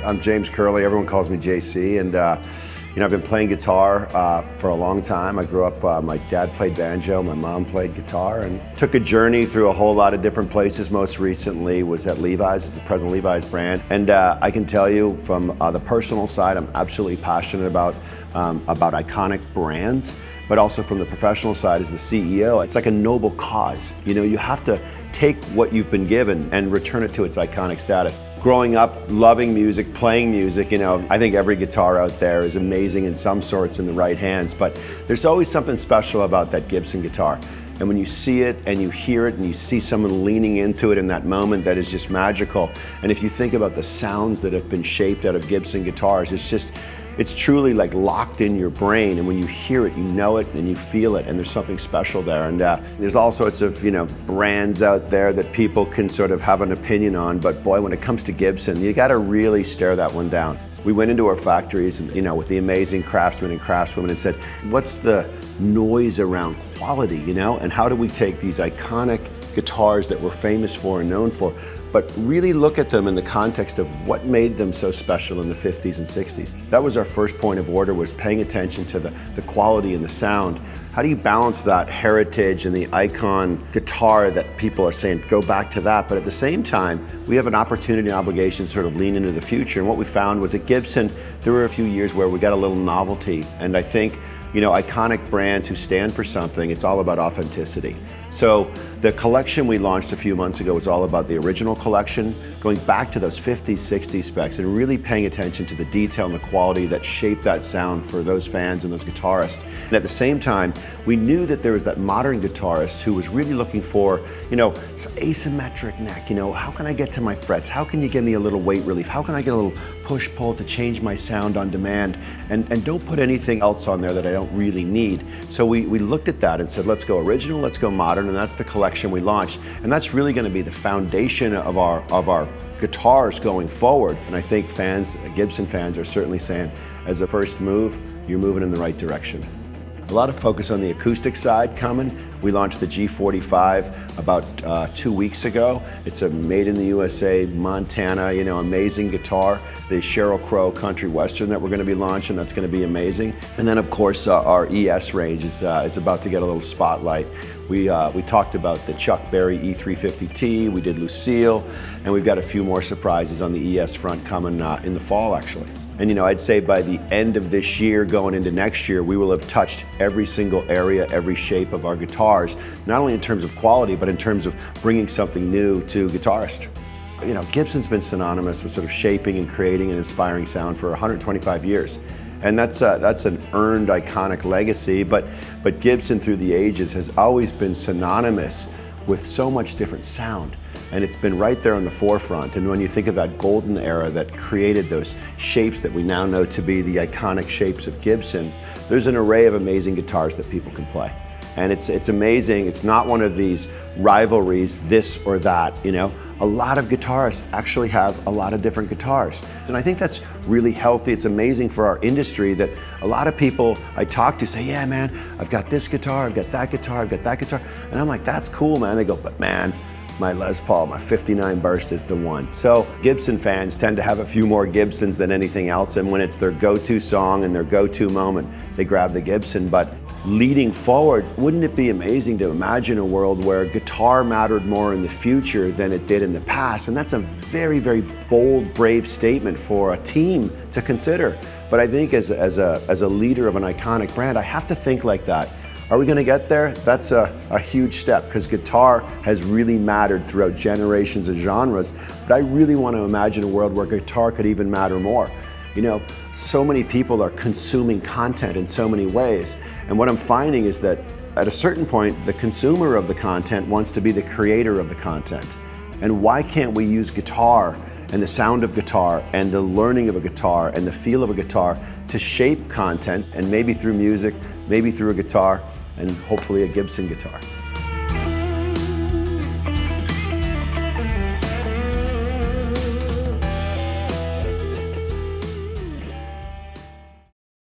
I'm James Curleigh. Everyone calls me JC, and I've been playing guitar for a long time. I grew up, my dad played banjo, my mom played guitar, and took a journey through a whole lot of different places. Most recently was at Levi's, as the president of Levi's brand. And I can tell you from the personal side, I'm absolutely passionate about iconic brands, but also from the professional side as the CEO, it's like a noble cause. You have to take what you've been given and return it to its iconic status. Growing up, loving music, playing music, I think every guitar out there is amazing in some sorts in the right hands, but there's always something special about that Gibson guitar. And when you see it and you hear it and you see someone leaning into it in that moment, that is just magical. And if you think about the sounds that have been shaped out of Gibson guitars, it's truly like locked in your brain, and when you hear it, you know it and you feel it, and there's something special there. And there's all sorts of brands out there that people can sort of have an opinion on, but boy, when it comes to Gibson, you got to really stare that one down. We went into our factories, and with the amazing craftsmen and craftswomen, and said, what's the noise around quality, and how do we take these iconic guitars that we're famous for and known for, but really look at them in the context of what made them so special in the 50s and 60s. That was our first point of order, was paying attention to the quality and the sound. How do you balance that heritage and the icon guitar that people are saying, go back to that, but at the same time, we have an opportunity and obligation to sort of lean into the future. And what we found was at Gibson, there were a few years where we got a little novelty, and I think iconic brands who stand for something, it's all about authenticity. So the collection we launched a few months ago was all about the original collection, going back to those 50s, 60s specs and really paying attention to the detail and the quality that shaped that sound for those fans and those guitarists. And at the same time, we knew that there was that modern guitarist who was really looking for, asymmetric neck, how can I get to my frets? How can you give me a little weight relief? How can I get a little push-pull to change my sound on demand? And don't put anything else on there that I don't really need. So we looked at that and said, let's go original, let's go modern, and that's the collection we launched. And that's really going to be the foundation of our guitars going forward. And I think Gibson fans are certainly saying, as a first move, you're moving in the right direction. A lot of focus on the acoustic side coming. We launched the G45 about 2 weeks ago. It's a made in the USA, Montana, amazing guitar. The Sheryl Crow Country Western that we're going to be launching, that's going to be amazing. And then of course our ES range is about to get a little spotlight. We talked about the Chuck Berry E350T, we did Lucille, and we've got a few more surprises on the ES front coming in the fall actually. And I'd say by the end of this year, going into next year, we will have touched every single area, every shape of our guitars, not only in terms of quality, but in terms of bringing something new to guitarists. Gibson's been synonymous with sort of shaping and creating an inspiring sound for 125 years. And that's an earned iconic legacy, but Gibson through the ages has always been synonymous with so much different sound. And it's been right there on the forefront. And when you think of that golden era that created those shapes that we now know to be the iconic shapes of Gibson, there's an array of amazing guitars that people can play. And it's amazing. It's not one of these rivalries, this or that, A lot of guitarists actually have a lot of different guitars. And I think that's really healthy. It's amazing for our industry that a lot of people I talk to say, yeah, man, I've got this guitar, I've got that guitar, I've got that guitar. And I'm like, that's cool, man. They go, but man, my Les Paul, my 59 burst is the one. So Gibson fans tend to have a few more Gibsons than anything else, and when it's their go-to song and their go-to moment, they grab the Gibson. But leading forward, wouldn't it be amazing to imagine a world where guitar mattered more in the future than it did in the past? And that's a very, very bold, brave statement for a team to consider. But I think as a leader of an iconic brand, I have to think like that. Are we going to get there? That's a huge step, because guitar has really mattered throughout generations and genres, but I really want to imagine a world where guitar could even matter more. So many people are consuming content in so many ways, and what I'm finding is that at a certain point, the consumer of the content wants to be the creator of the content. And why can't we use guitar and the sound of guitar and the learning of a guitar and the feel of a guitar to shape content, and maybe through music, maybe through a guitar, and hopefully a Gibson guitar.